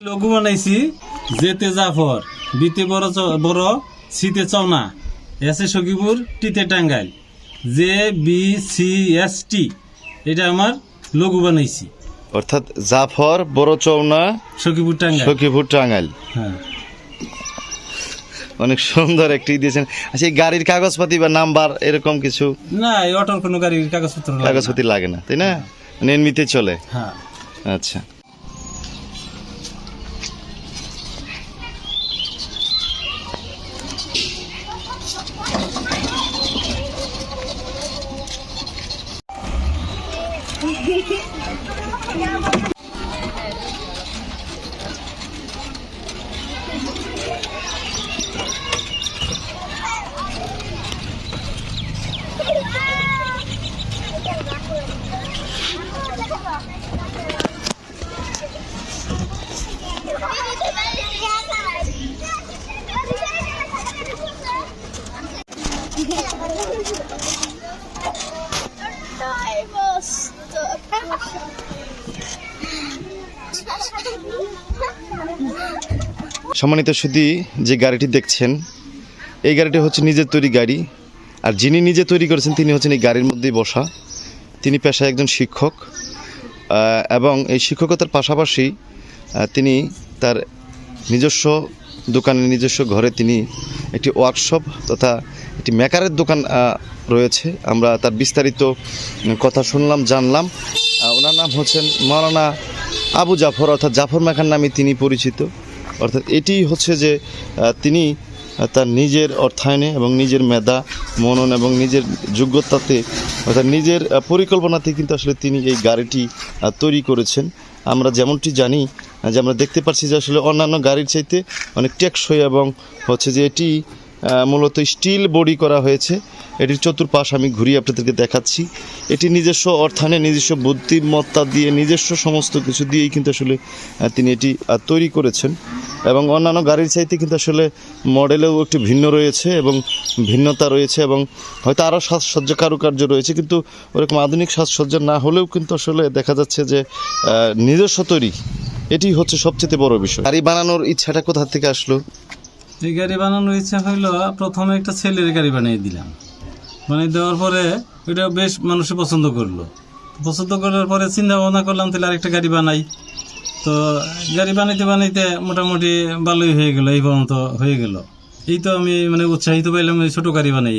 লঘু বানাইছি যেতে জাফর বিতে বড় বড় সিতে চওনা এসে সখীপুর টিতে Tangail J B C S T এটা আমার লঘু বানাইছি অর্থাৎ জাফর বড় চৌনা সখীপুর টাঙ্গাইল সখীপুর টাঙ্গাইল। হ্যাঁ অনেক সুন্দর একটি দিয়েছেন। আচ্ছা এই গাড়ির কাগজপাতি বা নাম্বার এরকম কিছু না এই অটোর কোনো গাড়ির কাগজপত্র লাগে না। কাগজপাতি লাগে না তাই না, মানে এমনিতে চলে। হ্যাঁ আচ্ছা সম্মানিত সুধী, যে গাড়িটি দেখছেন এই গাড়িটি হচ্ছে নিজের তৈরি গাড়ি। আর যিনি নিজে তৈরি করেছেন তিনি হচ্ছেন এই গাড়ির মধ্যেই বসা। তিনি পেশায় একজন শিক্ষক এবং এই শিক্ষকতার পাশাপাশি তিনি তার নিজস্ব দোকানে নিজস্ব ঘরে তিনি একটি ওয়ার্কশপ তথা একটি মেকারের দোকান রয়েছে। আমরা তার বিস্তারিত কথা শুনলাম, জানলাম। ওনার নাম হচ্ছেন মাওলানা আবু জাফর, অর্থাৎ জাফর মেকার নামে তিনি পরিচিত। অর্থাৎ এটি হচ্ছে যে তিনি তার নিজের অর্থায়নে এবং নিজের মেধা মনন এবং নিজের যোগ্যতাতে অর্থাৎ নিজের পরিকল্পনাতে কিন্তু আসলে তিনি এই গাড়িটি তৈরি করেছেন। আমরা যেমনটি জানি যে আমরা দেখতে পাচ্ছি যে আসলে অন্যান্য গাড়ির চাইতে অনেক টেকসই এবং হচ্ছে যে এটি মূলত স্টিল বডি করা হয়েছে। এটির চতুর্পাশ আমি ঘুরিয়ে আপনাদেরকে দেখাচ্ছি। এটি নিজস্ব অর্থায়নে নিজস্ব বুদ্ধিমত্তা দিয়ে নিজস্ব সমস্ত কিছু দিয়েই কিন্তু আসলে তিনি এটি তৈরি করেছেন এবং অন্যান্য গাড়ির চাইতে কিন্তু আসলে মডেলেও একটু ভিন্ন রয়েছে এবং ভিন্নতা রয়েছে এবং হয়তো আরও সাজসজ্জা কারুকার্য রয়েছে, কিন্তু ওরকম আধুনিক সাজসজ্জা না হলেও কিন্তু আসলে দেখা যাচ্ছে যে নিজস্ব তৈরি এটি হচ্ছে সবচেয়ে বড় বিষয়। গাড়ি বানানোর ইচ্ছাটা কোথা থেকে আসলো? এই গাড়ি বানানোর ইচ্ছা হইলো প্রথমে একটা ছেলের গাড়ি বানিয়ে দিলাম। বানিয়ে দেওয়ার পরে ওইটা বেশ মানুষে পছন্দ করলো। পছন্দ করার পরে চিন্তা ভাবনা করলাম তাহলে আরেকটা গাড়ি বানাই। তো গাড়ি বানাইতে বানাইতে মোটামুটি ভালোই হয়ে গেল, এই পর্যন্ত হয়ে গেল। এই তো আমি মানে উৎসাহিত পাইলাম এই ছোট গাড়ি বানাই।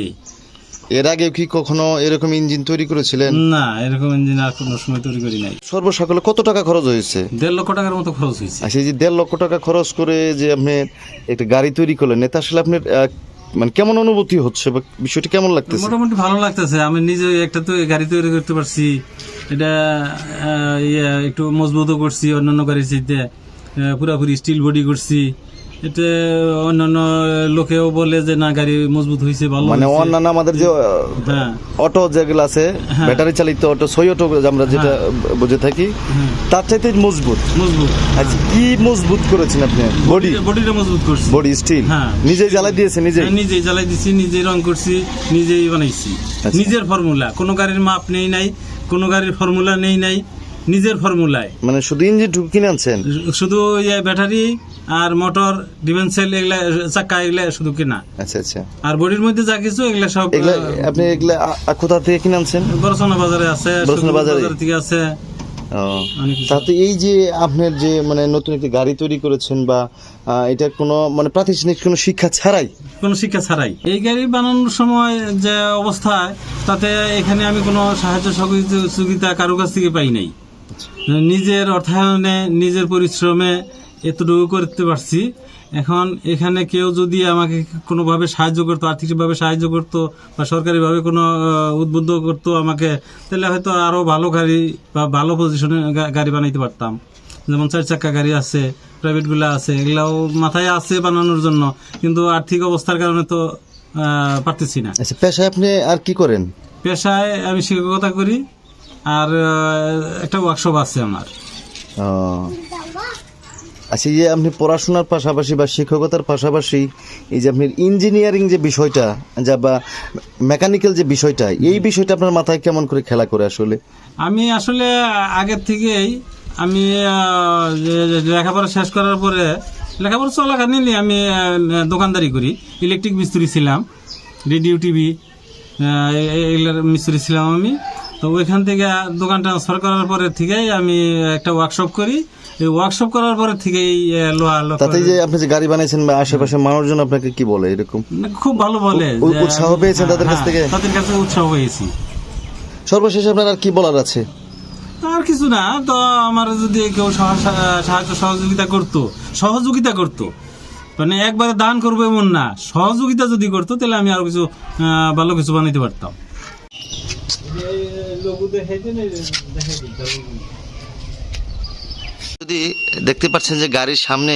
এর আগে কি কখনো এরকম ইঞ্জিন তৈরি করেছিলেন? না, এরকম ইঞ্জিন আর কোনো সময় তৈরি করি নাই। সর্বসকলে কত টাকা খরচ হয়েছে? 1.5 লক্ষ টাকার মতো খরচ হয়েছে। আচ্ছা, এই যে 1.5 লক্ষ টাকা খরচ করে যে আপনি একটা গাড়ি তৈরি করলেন, এটা আসলে আপনার মানে কেমন অনুভূতি হচ্ছে বা বিষয়টি কেমন লাগতেছে? মোটামুটি ভালো লাগতেছে। আমি নিজে একটা তো গাড়ি তৈরি করতে পারছি, এটা একটু মজবুতও করছি অন্যান্য গাড়ির চাইতে, পুরাপুরি স্টিল বডি করছি। এটা অন্যান্য লোকেও বলে যে না গাড়ি মজবুত হয়েছে, ভালো মানে অন্যান্য আমাদের যে হ্যাঁ অটো যেগুলো আছে ব্যাটারি চালিত অটো, সই অটো আমরা যেটা বুঝে থাকি তার চাইতে মজবুত। আচ্ছা, কি মজবুত করেছেন আপনি? বডিটা মজবুত করছি, বডি স্টিল। হ্যাঁ, নিজেই জ্বালাই দিয়েছেন? নিজেই জ্বালাই দিছি, নিজেই রং করছি, নিজেই বানাইছি। নিজের ফর্মুলা, কোনো গাড়ির মাপ নেই নাই, কোনো গাড়ির ফর্মুলা নেই নাই, নিজের ফর্মুলায়। মানে শুধু ইঞ্জিন ঢুকে কিনে আনছেন? শুধু ব্যাটারি আর মোটর ডিফেন্সেল এগুলা চাকা এগুলা শুধু কিনা। আচ্ছা আচ্ছা। আর বডির মধ্যে যা কিছু এগুলা সব আপনি এগুলা কোথা থেকে কিনে আনছেন? বরসনা বাজারে আছে, বরসনা বাজার থেকে আছে। তাতে এই যে আপনার যে মানে নতুন একটা গাড়ি তৈরি করেছেন বা এটা কোনো মানে প্রাতিষ্ঠানিক কোনো শিক্ষা ছাড়াই এই গাড়ি বানানোর সময় যে অবস্থায়, তাতে এখানে আমি কোনো সাহায্য সহযোগিতা কারো কাছ থেকে পাই নাই। নিজের অর্থায়নে নিজের পরিশ্রমে এতটুকু করতে পারছি। এখন এখানে কেউ যদি আমাকে কোনোভাবে সাহায্য করতো, আর্থিকভাবে সাহায্য করতো বা সরকারিভাবে কোনো উদ্বুদ্ধ করতো আমাকে, তাহলে হয়তো আরও ভালো গাড়ি বা ভালো পজিশনে গাড়ি বানাইতে পারতাম। যেমন 4 চাকা গাড়ি আছে, প্রাইভেটগুলো আছে, এগুলাও মাথায় আছে বানানোর জন্য, কিন্তু আর্থিক অবস্থার কারণে তো পারতেছি না। আচ্ছা, পেশায় আপনি আর কি করেন? পেশায় আমি শিক্ষকতা করি, আর একটা ওয়ার্কশপ আছে আমার। আচ্ছা, এই যে আপনি পড়াশোনার পাশাপাশি বা শিক্ষকতার পাশাপাশি এই যে আপনি ইঞ্জিনিয়ারিং যে বিষয়টা যা বা মেকানিক্যাল যে বিষয়টা, এই বিষয়টা আপনার মাথায় কেমন করে খেলা করে? আসলে আমি আসলে আগের থেকেই আমি লেখাপড়া শেষ করার পরে লেখাপড়া চলাকালীনই আমি দোকানদারি করি, ইলেকট্রিক মিস্ত্রি ছিলাম, রেডিও টিভি এগুলোর মিস্ত্রি ছিলাম আমি। তো ওইখান থেকে দোকান ট্রান্সফার করার পরে থেকেই আমি একটা ওয়ার্কশপ করি। এই ওয়ার্কশপ করার পরে থেকেই লোহা তাতে যে আপনি যে গাড়ি বানাইছেন বা আশেপাশে মানুষজন আপনাকে কি বলে এরকম? খুব ভালো বলে, উৎসাহ পেয়েছেন তাদের কাছ থেকে? তাদের কাছে উৎসাহ পেয়েছি। সর্বশেষ আপনার আর কি বলার আছে? আর কিছু না, তো আমার যদি কেউ সাহায্য সহযোগিতা করতো, মানে একবারে দান করবো এমন না, সহযোগিতা যদি করতো তাহলে আমি আরো কিছু ভালো কিছু বানাইতে পারতাম। যদি দেখতে পাচ্ছেন যে গাড়ির সামনে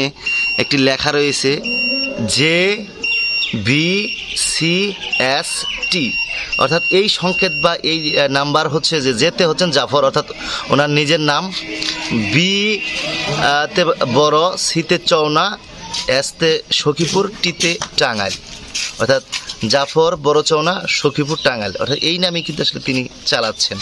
একটি লেখা রয়েছে JBCST, অর্থাৎ এই সংকেত বা এই নাম্বার হচ্ছে যে যেতে হচ্ছেন জাফর, অর্থাৎ ওনার নিজের নাম, বি তে বড়, সিতে চৌনা, এসতে সখীপুর, টিতে টাঙ্গাইল, অর্থাৎ জাফর বড় চৌনা সখীপুর টাঙ্গাইল, অর্থাৎ এই নামে কিন্তু আসলে তিনি চালাচ্ছেন।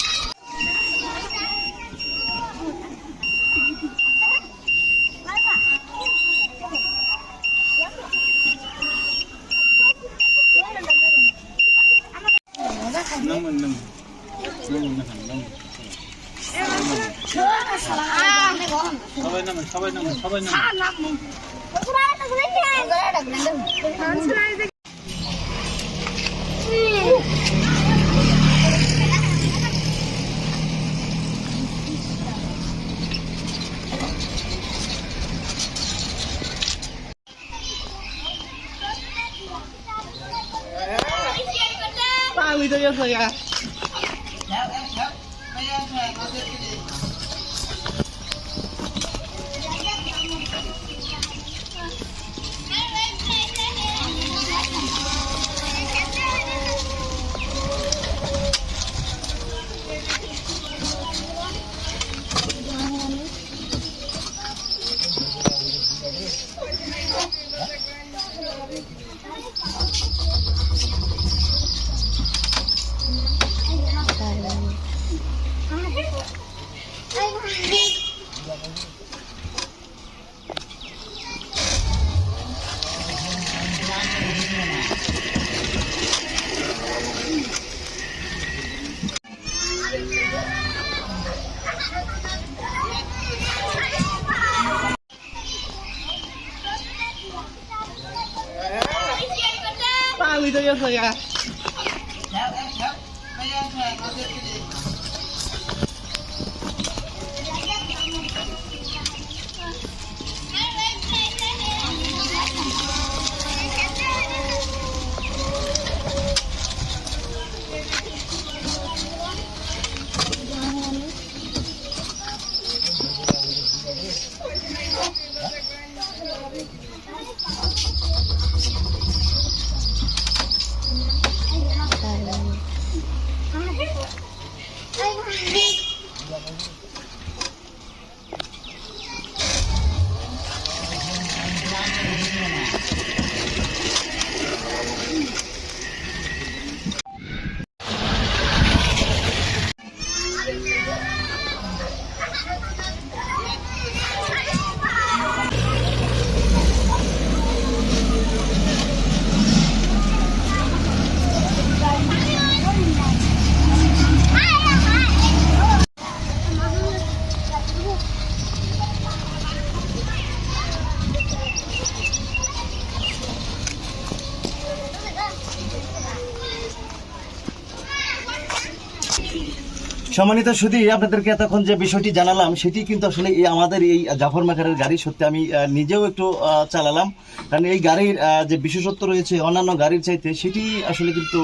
সম্মানিত সুধী, আপনাদেরকে এতক্ষণ যে বিষয়টি জানালাম সেটি কিন্তু আসলে এই আমাদের এই জাফর মেকারের গাড়ি। সত্যি আমি নিজেও একটু চালালাম, কারণ এই গাড়ির যে বিশেষত্ব রয়েছে অন্যান্য গাড়ির চাইতে, সেটি আসলে কিন্তু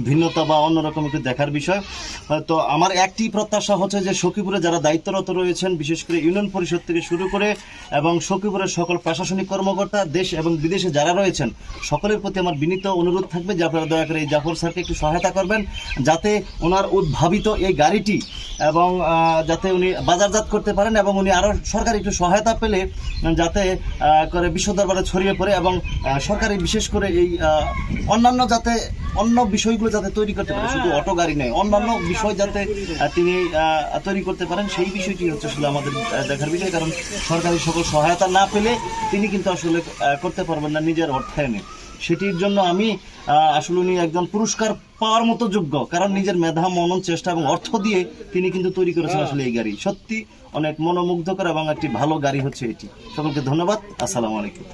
ভিন্নতা বা অন্যরকম একটু দেখার বিষয়। তো আমার একটি প্রত্যাশা হচ্ছে যে সখীপুরে যারা দায়িত্বরত রয়েছেন, বিশেষ করে ইউনিয়ন পরিষদ থেকে শুরু করে এবং সখীপুরের সকল প্রশাসনিক কর্মকর্তা, দেশ এবং বিদেশে যারা রয়েছেন, সকলের প্রতি আমার বিনীত অনুরোধ থাকবে যে আপনারা দয়া করে এই জাফর স্যারকে একটু সহায়তা করবেন, যাতে ওনার উদ্ভাবিত এই গাড়িটি এবং যাতে উনি বাজারজাত করতে পারেন এবং উনি আরও সরকারি একটু সহায়তা পেলে যাতে করে বিশ্ব দরবারে ছড়িয়ে পড়ে এবং সরকারি বিশেষ করে এই অন্যান্য যাতে অন্য বিষয়গুলো বিষয়গুলো যাতে তৈরি করতে পারে, শুধু অটো গাড়ি নয়, অন্যান্য বিষয় যাতে তিনি তৈরি করতে পারেন, সেই বিষয়টি হচ্ছে আসলে আমাদের দেখার বিষয়। কারণ সরকারি সকল সহায়তা না পেলে তিনি কিন্তু আসলে করতে পারবেন না নিজের অর্থায়নে। সেটির জন্য আমি আসলে উনি একজন পুরস্কার পাওয়ার মতো যোগ্য, কারণ নিজের মেধা, মনন, চেষ্টা এবং অর্থ দিয়ে তিনি কিন্তু তৈরি করেছেন আসলে এই গাড়ি। সত্যি অনেক মনোমুগ্ধকর এবং একটি ভালো গাড়ি হচ্ছে এটি। সকলকে ধন্যবাদ। আসসালামু আলাইকুম।